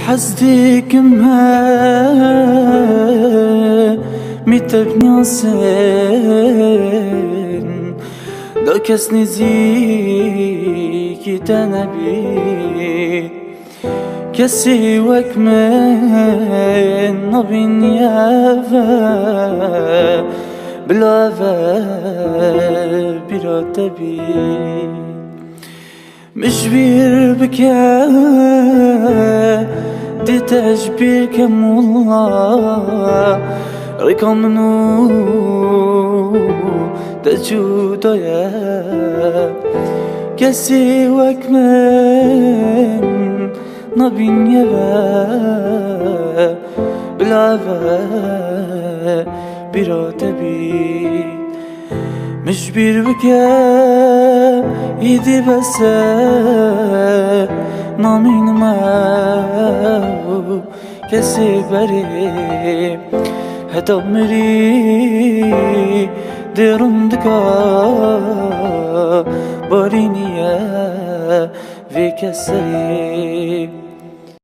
حسدك متبني سن دا کس نزیکی تنبی کسی وک من نبینیه بلا براتبی مجبر بكى دي تجبير كم والله رقم منو تجود يا كسي وكمن نبين يا بلا براتبي مجبر بكى يدي بس نامين ما كسي بري حتى مري ديرون دكا بارينيا في كسري